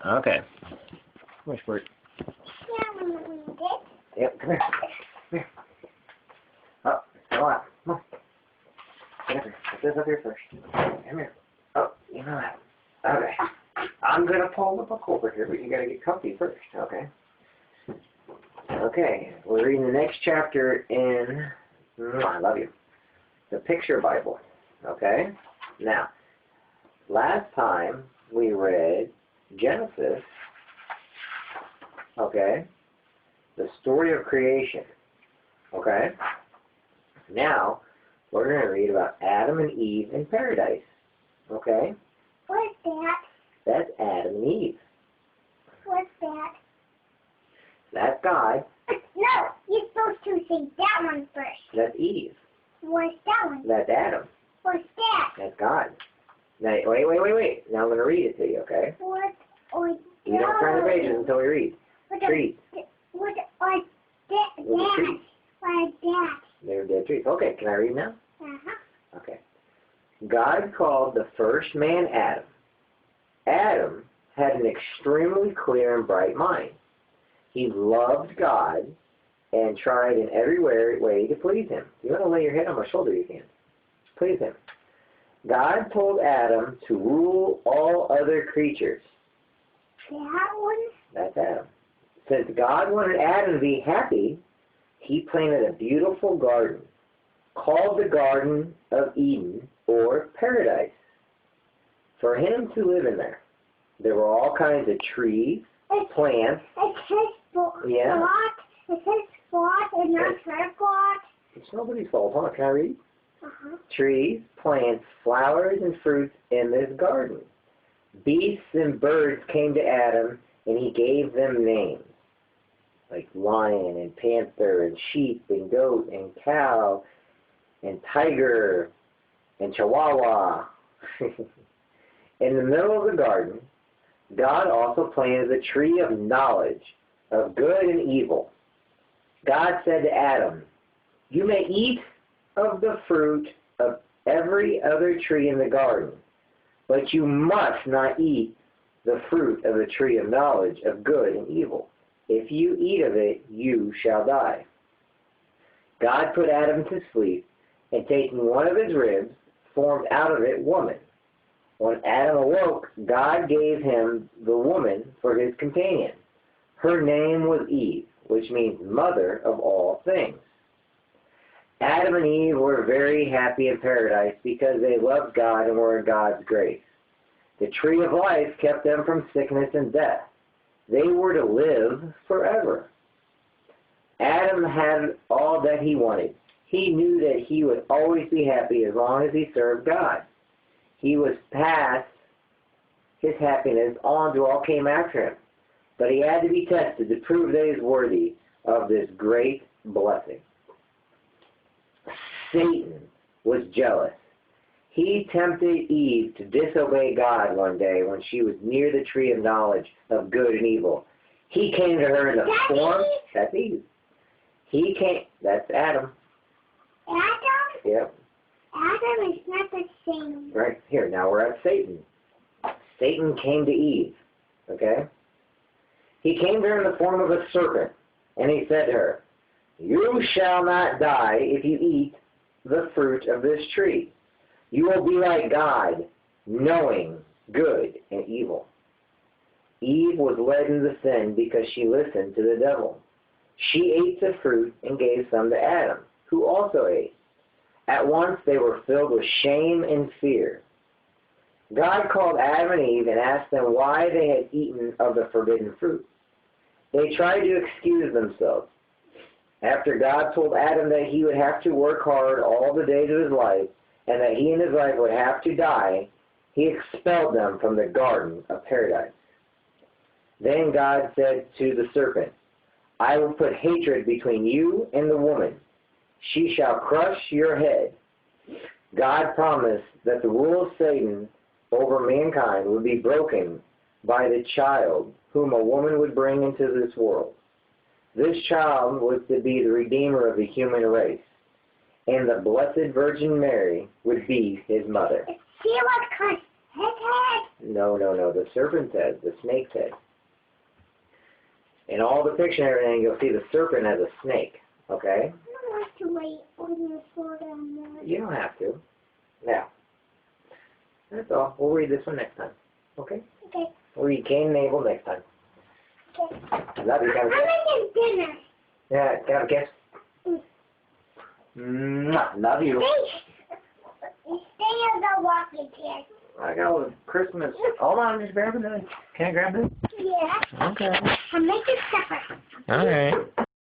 Okay. Come here, Squirt. Yep, come here. Come here. Oh, come on. Come on. Get up here. Put this up here first. Come here. Oh, you know that. Okay. I'm going to pull the book over here, but you got to get comfy first, okay? Okay. We're reading the next chapter in, I love you, the Picture Bible, okay? Now, last time we read Genesis, okay? The story of creation, okay? Now, we're going to read about Adam and Eve in paradise, okay? What's that? That's Adam and Eve. What's that? That's God. No, you're supposed to say that one first. That's Eve. What's that one? That's Adam. What's that? That's God. Now, wait. Now I'm going to read it to you, okay? What? Oh, You don't turn the pages until we read. Trees. What are that? Trees. What is that? They're dead trees. Okay, can I read now? Uh-huh. Okay. God called the first man Adam. Adam had an extremely clear and bright mind. He loved God and tried in every way to please him. If you want to lay your head on my shoulder, you can. Please him. God told Adam to rule all other creatures. That one? That's Adam. Since God wanted Adam to be happy, he planted a beautiful garden called the Garden of Eden, or Paradise, for him to live in there. There were all kinds of trees, plants. It says spot. Yeah. It says spot and not spot. It's nobody's fault, huh? Can I read? Uh-huh. Trees, plants, flowers, and fruits in this garden. Beasts and birds came to Adam, and he gave them names, like lion and panther and sheep and goat and cow and tiger and chihuahua. In the middle of the garden, God also planted the tree of knowledge of good and evil. God said to Adam, "You may eat of the fruit of every other tree in the garden, but you must not eat the fruit of the tree of knowledge of good and evil. If you eat of it, you shall die." God put Adam to sleep, and taking one of his ribs, formed out of it woman. When Adam awoke, God gave him the woman for his companion. Her name was Eve, which means mother of all things. Adam and Eve were very happy in paradise because they loved God and were in God's grace. The tree of life kept them from sickness and death. They were to live forever. Adam had all that he wanted. He knew that he would always be happy as long as he served God. He was past his happiness on to all came after him. But he had to be tested to prove that he is worthy of this great blessing. Satan was jealous. He tempted Eve to disobey God one day when she was near the tree of knowledge of good and evil. He came to her in the form... That's Eve. That's Adam. Adam? Yep. Adam is not the same. Right here, now we're at Satan. Satan came to Eve, okay? He came to her in the form of a serpent, and he said to her, "You shall not die if you eat the fruit of this tree. You will be like God, knowing good and evil." Eve was led into sin because she listened to the devil. She ate the fruit and gave some to Adam, who also ate. At once they were filled with shame and fear. God called Adam and Eve and asked them why they had eaten of the forbidden fruit. They tried to excuse themselves. After God told Adam that he would have to work hard all the days of his life and that he and his wife would have to die, he expelled them from the Garden of Paradise. Then God said to the serpent, "I will put hatred between you and the woman. She shall crush your head." God promised that the rule of Satan over mankind would be broken by the child whom a woman would bring into this world. This child was to be the Redeemer of the human race, and the Blessed Virgin Mary would be his mother. See what kind His head. No, the serpent's head, the snake's head. In all the picture and everything, you'll see the serpent as a snake, okay? I don't want to wait on the sword on there. You don't have to. Now, that's all. We'll read this one next time, okay? Okay. We'll read Cain and Abel next time. Okay. Love you, I'm making dinner. Yeah, can I have a kiss? Love you. Stay on the walking chair. I got a Christmas. Hold on, I'm just grabbing this. Can I grab this? Yeah. Okay. I'm making supper. All right.